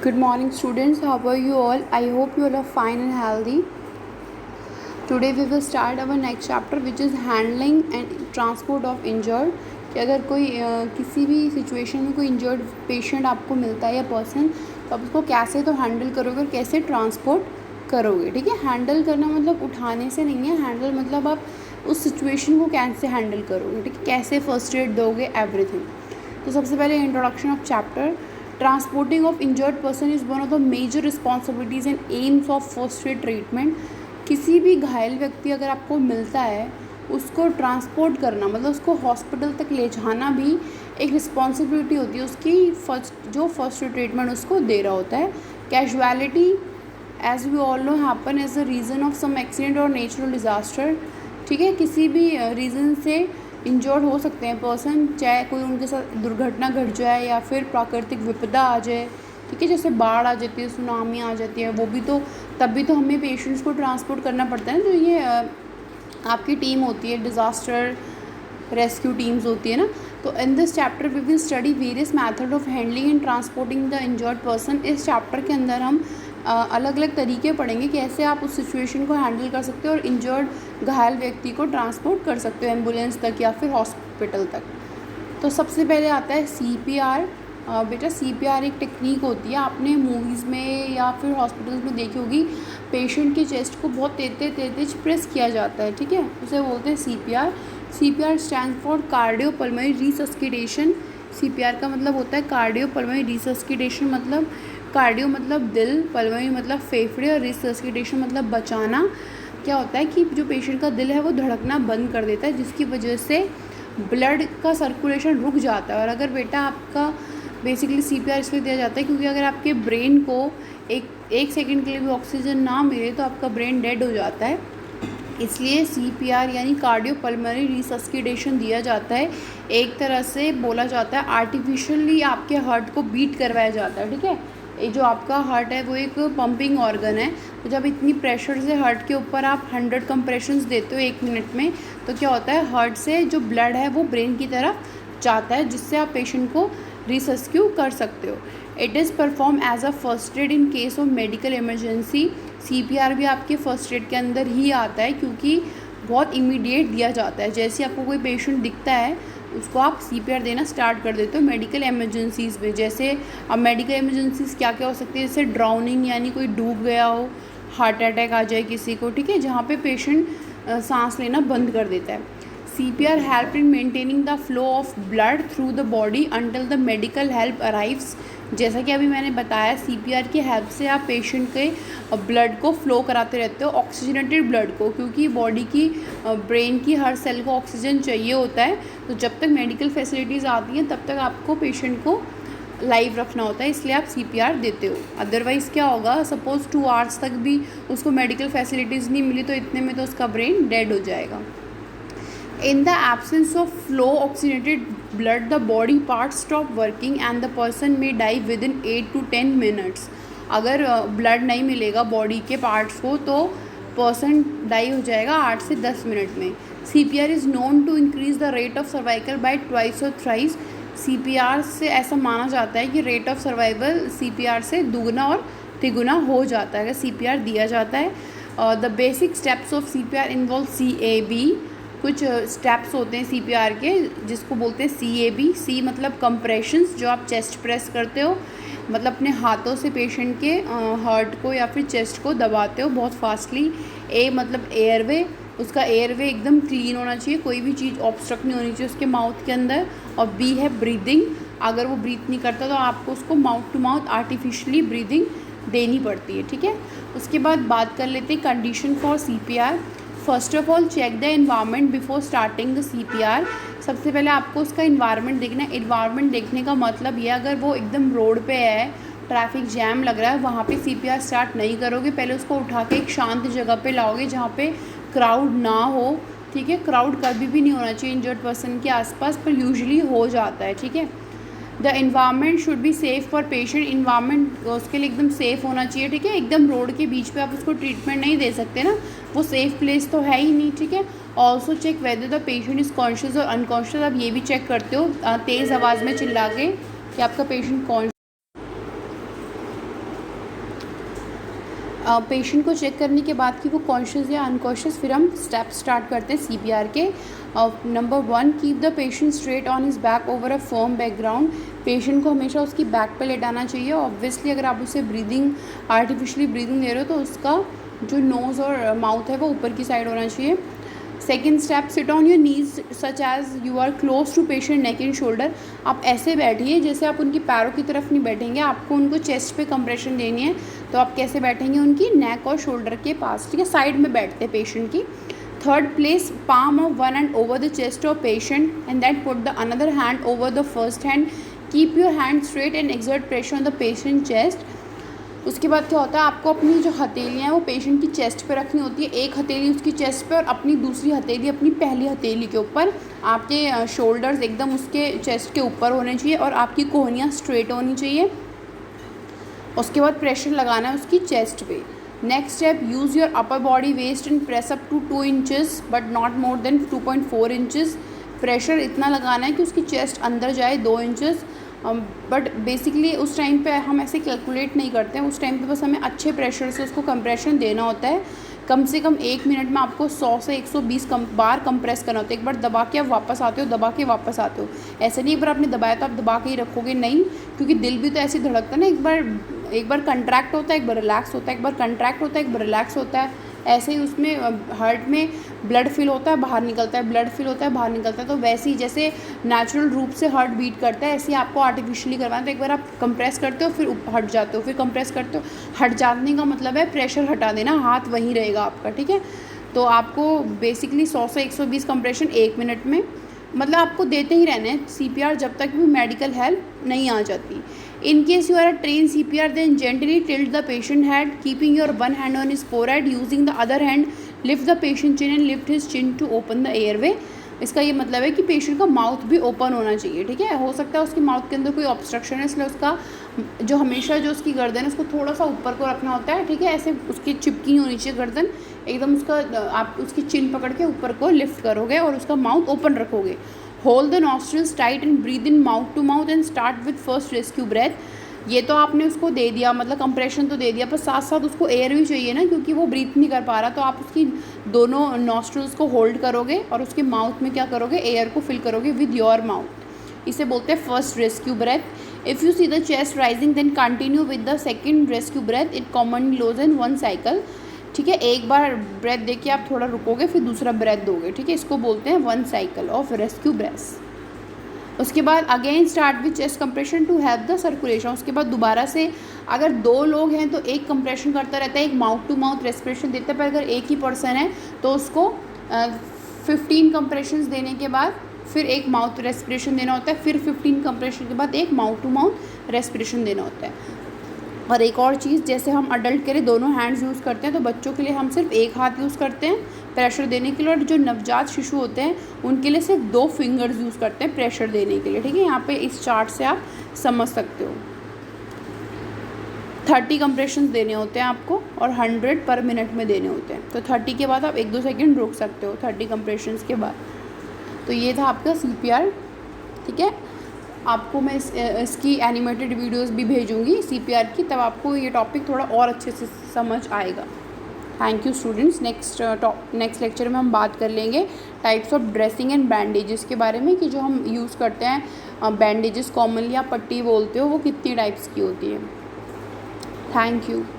Good morning, students. How are you all? I hope you all are fine and healthy. Today we will start our next chapter, which is handling and transport of injured. कि अगर कोई किसी भी situation में कोई injured patient आपको मिलता है या पर्सन, तो आप उसको कैसे तो हैंडल करोगे और कैसे ट्रांसपोर्ट करोगे. ठीक है. हैंडल करना मतलब उठाने से नहीं है. हैंडल मतलब आप उस सिचुएशन को कैसे हैंडल करोगे. ठीक है. कैसे फर्स्ट एड दोगे, एवरीथिंग. तो सबसे पहले introduction of chapter. Transporting of injured person is one of the major responsibilities and aims of first aid treatment. किसी भी घायल व्यक्ति अगर आपको मिलता है, उसको ट्रांसपोर्ट करना मतलब उसको हॉस्पिटल तक ले जाना भी एक रिस्पॉन्सिबिलिटी होती है उसकी. फर्स्ट एड ट्रीटमेंट उसको दे रहा होता है. Casualty, as we all know, happen as a reason of some accident और नेचुरल डिज़ास्टर. ठीक है. किसी भी रीज़न से इंजर्ड हो सकते हैं पर्सन, चाहे कोई उनके साथ दुर्घटना घट जाए या फिर प्राकृतिक विपदा आ जाए. ठीक है. जैसे बाढ़ आ जाती है, सुनामी आ जाती है, वो भी तो तब भी तो हमें पेशेंट्स को ट्रांसपोर्ट करना पड़ता है. जो ये आपकी टीम होती है, डिज़ास्टर रेस्क्यू टीम्स होती है ना. तो in this chapter we will study various method of handling and transporting the injured person. इस चैप्टर के अंदर हम अलग अलग तरीके पढ़ेंगे कैसे आप उस सिचुएशन को हैंडल कर सकते हो और इंजर्ड घायल व्यक्ति को ट्रांसपोर्ट कर सकते हो एम्बुलेंस तक या फिर हॉस्पिटल तक. तो सबसे पहले आता है CPR. बेटा CPR एक टेक्निक होती है, आपने मूवीज़ में या फिर हॉस्पिटल्स में देखी होगी. पेशेंट के चेस्ट को बहुत तेज प्रेस किया जाता है. ठीक है. उसे बोलते हैं CPR. CPR stand for cardio pulmonary resuscitation. CPR का मतलब होता है कार्डियो पल्मोनरी रिसस्किटेशन. मतलब कार्डियो मतलब दिल, पल्मोनरी मतलब फेफड़े और रिसस्किटेशन मतलब बचाना. क्या होता है कि जो पेशेंट का दिल है वो धड़कना बंद कर देता है, जिसकी वजह से ब्लड का सर्कुलेशन रुक जाता है. और अगर बेटा आपका बेसिकली CPR इसलिए दिया जाता है क्योंकि अगर आपके ब्रेन को एक सेकंड के लिए भी ऑक्सीजन ना मिले तो आपका ब्रेन डेड हो जाता है. इसलिए CPR यानी कार्डियो पल्मोनरी रिसस्किटेशन दिया जाता है. एक तरह से बोला जाता है आर्टिफिशियली आपके हार्ट को बीट करवाया जाता है. ठीक है. ये जो आपका हार्ट है वो एक पंपिंग ऑर्गन है. तो जब इतनी प्रेशर से हार्ट के ऊपर आप 100 कंप्रेशंस देते हो 1 मिनट में, तो क्या होता है, हार्ट से जो ब्लड है वो ब्रेन की तरफ जाता है, जिससे आप पेशेंट को रिसस्क्यू कर सकते हो. It is perform as a first aid in case of medical emergency. CPR भी आपके फर्स्ट एड के अंदर ही आता है क्योंकि बहुत इमीडिएट दिया जाता है. जैसे आपको कोई पेशेंट दिखता है उसको आप CPR देना स्टार्ट कर देते हो मेडिकल एमरजेंसीज़ में. जैसे अब मेडिकल एमरजेंसीज़ क्या क्या हो सकती है, जैसे ड्राउनिंग यानी कोई डूब गया हो, हार्ट अटैक आ जाए किसी को. ठीक है. जहाँ पे पेशेंट सांस लेना बंद कर देता है. CPR help in maintaining the flow of blood through the body until the medical help arrives. जैसा कि अभी मैंने बताया, CPR की हेल्प से आप पेशेंट के ब्लड को फ्लो कराते रहते हो, ऑक्सीजनेटेड ब्लड को, क्योंकि बॉडी की ब्रेन की हर सेल को ऑक्सीजन चाहिए होता है. तो जब तक मेडिकल फैसिलिटीज़ आती हैं तब तक आपको पेशेंट को लाइव रखना होता है, इसलिए आप CPR देते हो. अदरवाइज़ क्या होगा, सपोज़ 2 आवर्स तक भी उसको मेडिकल फैसिलिटीज़ नहीं मिली तो इतने में तो उसका ब्रेन डेड हो जाएगा. In the absence of flow oxygenated blood, the body parts stop working and the person may die within 8 to 10 minutes. अगर ब्लड नहीं मिलेगा बॉडी के पार्ट्स को तो पर्सन डाई हो जाएगा 8 से 10 मिनट में. CPR is known to increase the rate of survival by twice और थ्राइस. CPR से ऐसा माना जाता है कि रेट ऑफ सर्वाइवल CPR से दुगना और तिगुना हो जाता है अगर CPR दिया जाता है. The basic steps of CPR involve CAB. कुछ स्टेप्स होते हैं CPR के जिसको बोलते हैं CAB. C मतलब कंप्रेशंस, जो आप चेस्ट प्रेस करते हो, मतलब अपने हाथों से पेशेंट के हार्ट को या फिर चेस्ट को दबाते हो बहुत फास्टली. A मतलब एयरवे, उसका एयरवे एकदम क्लीन होना चाहिए, कोई भी चीज़ ऑब्स्ट्रक्ट नहीं होनी चाहिए उसके माउथ के अंदर. और B है ब्रीदिंग. अगर वो ब्रीथ नहीं करता तो आपको उसको mouth to mouth artificially breathing देनी पड़ती है. ठीक है. उसके बाद बात कर लेते हैं condition for CPR. First of all check the environment before starting the CPR. सबसे पहले आपको उसका इन्वायरमेंट देखना है. इन्वायरमेंट देखने का मतलब ये, अगर वो एकदम रोड पे है, ट्रैफिक जैम लग रहा है, वहाँ पे CPR स्टार्ट नहीं करोगे. पहले उसको उठा के एक शांत जगह पे लाओगे जहाँ पे क्राउड ना हो. ठीक है. क्राउड कभी भी नहीं होना चाहिए इंजर्ड पर्सन के आसपास, पर यूजुअली हो जाता है. ठीक है. The environment should be safe for patient. Environment उसके लिए एकदम सेफ़ होना चाहिए. ठीक है. एकदम रोड के बीच पे आप उसको ट्रीटमेंट नहीं दे सकते ना, वो सेफ़ प्लेस तो है ही नहीं. ठीक है. Also check whether the patient is conscious और अनकॉन्शियस. आप ये भी चेक करते हो तेज़ आवाज़ में चिल्ला के कि आपका पेशेंट कॉन्शियस पेशेंट को चेक करने के बाद कि वो कॉन्शियस या अनकॉन्शियस, फिर हम स्टेप स्टार्ट करते हैं CPR के। Number 1, keep the patient straight on his back over a firm background. Patient को हमेशा उसकी बैक पे लेटाना चाहिए। ऑब्वियसली अगर आप उसे ब्रीदिंग आर्टिफिशियली ब्रीदिंग दे रहे हो तो उसका जो नोज़ और माउथ है वो ऊपर की साइड होना चाहिए। Second step, sit on your knees such as you are close to patient neck and shoulder. आप ऐसे बैठिए जैसे आप उनकी पैरों की तरफ नहीं बैठेंगे, आपको उनको चेस्ट पे कंप्रेशन देनी है, तो आप कैसे बैठेंगे, उनकी नेक और शोल्डर के पास, ठीक है, साइड में बैठते हैं पेशेंट की। Third, place palm of one hand over the chest of patient and then put the another hand over the first hand. Keep your hand straight and exert pressure on the patient chest. उसके बाद क्या होता है, आपको अपनी जो हथेलियाँ हैं वो पेशेंट की चेस्ट पे रखनी होती है। एक हथेली उसकी चेस्ट पे और अपनी दूसरी हथेली अपनी पहली हथेली के ऊपर। आपके शोल्डर्स एकदम उसके चेस्ट के ऊपर होने चाहिए और आपकी कोहनियाँ स्ट्रेट होनी चाहिए। उसके बाद प्रेशर लगाना है उसकी चेस्ट पे। Next step, use your upper body waist and press up to 2 inches but not more than 2.4 inches. Pressure इतना लगाना है कि उसकी चेस्ट अंदर जाए 2 इंचेस। बट बेसिकली उस टाइम पे हम ऐसे कैलकुलेट नहीं करते हैं, उस टाइम पे बस हमें अच्छे प्रेशर से उसको कंप्रेशन देना होता है। कम से कम 1 मिनट में आपको 100 से 120 बार कंप्रेस करना होता है। एक बार दबा के आप वापस आते हो, दबा के वापस आते हो। ऐसे नहीं एक बार आपने दबाया तो आप दबा के ही रखोगे, नहीं, क्योंकि दिल भी तो ऐसे ही धड़कता है ना, एक बार कंट्रैक्ट होता है, एक बार रिलैक्स होता है, एक बार कंट्रैक्ट होता है, एक बार रिलैक्स होता है। ऐसे ही उसमें हार्ट में ब्लड फिल होता है, बाहर निकलता है, ब्लड फिल होता है, बाहर निकलता है। तो वैसे ही जैसे नेचुरल रूप से हार्ट बीट करता है, ऐसे ही आपको आर्टिफिशियली करवाना। तो एक बार आप कंप्रेस करते हो, फिर हट जाते हो, फिर कंप्रेस करते हो। हट जाने का मतलब है प्रेशर हटा देना, हाथ वहीं रहेगा आपका, ठीक है। तो आपको बेसिकली 100 से 120 कंप्रेशन 1 मिनट में, मतलब आपको देते ही रहना है CPR जब तक भी मेडिकल हेल्प नहीं आ जाती। In case you are a trained CPR, then gently tilt the patient head, keeping your one hand on his forehead. Using the other hand, lift the patient chin and lift his chin to open the airway. इसका ये मतलब है कि patient का mouth भी open होना चाहिए, ठीक है। हो सकता है उसके माउथ के अंदर कोई ऑब्स्ट्रक्शन है, इसलिए उसका जो हमेशा जो उसकी गर्दन है उसको थोड़ा सा ऊपर को रखना होता है, ठीक है। ऐसे उसकी चिपकी होनी चाहिए गर्दन एकदम, उसका आप उसकी चिन पकड़ के ऊपर को लिफ्ट करोगे और उसका माउथ ओपन रखोगे। Hold the nostrils tight and breathe in mouth to mouth and start with first rescue breath. ये तो आपने उसको दे दिया, मतलब कंप्रेशन तो दे दिया, पर साथ साथ उसको एयर भी चाहिए ना, क्योंकि वो ब्रीथ नहीं कर पा रहा। तो आप उसकी दोनों नॉस्ट्रिल्स को होल्ड करोगे और उसके माउथ में क्या करोगे, एयर को फिल करोगे विद योर माउथ। इसे बोलते हैं first rescue breath. If you see the chest rising then continue with the second rescue breath. It commonly lose in 1 cycle, ठीक है। एक बार ब्रेथ दे के आप थोड़ा रुकोगे, फिर दूसरा ब्रेथ दोगे, ठीक है। इसको बोलते हैं 1 साइकिल ऑफ रेस्क्यू ब्रेथ। उसके बाद again start with chest compression to help the circulation. उसके बाद दोबारा से अगर 2 लोग हैं तो एक कंप्रेशन करता रहता है, एक माउथ टू माउथ रेस्पिरेशन देता है। पर अगर एक ही पर्सन है तो उसको 15 कंप्रेशंस देने के बाद फिर एक माउथ रेस्पिरेशन देना होता है, फिर 15 कंप्रेशन के बाद एक माउथ टू माउथ रेस्पिरेशन देना होता है। और एक और चीज़, जैसे हम अडल्ट के लिए दोनों हैंड्स यूज़ करते हैं, तो बच्चों के लिए हम सिर्फ एक हाथ यूज़ करते हैं प्रेशर देने के लिए, और जो नवजात शिशु होते हैं उनके लिए सिर्फ 2 फिंगर्स यूज़ करते हैं प्रेशर देने के लिए, ठीक है। यहाँ पे इस चार्ट से आप समझ सकते हो। 30 कंप्रेशंस देने होते हैं आपको और 100 पर मिनट में देने होते हैं। तो 30 के बाद आप 1-2 सेकेंड रुक सकते हो 30 कंप्रेशंस के बाद। तो ये था आपका CPR, ठीक है। आपको मैं इसकी एनिमेटेड वीडियोस भी भेजूंगी CPR की, तब आपको ये टॉपिक थोड़ा और अच्छे से समझ आएगा। Thank you students. Next lecture में हम बात कर लेंगे types of dressing and bandages के बारे में, कि जो हम यूज़ करते हैं बैंडेजेस कॉमनली आप पट्टी बोलते हो, वो कितनी टाइप्स की होती है। Thank you.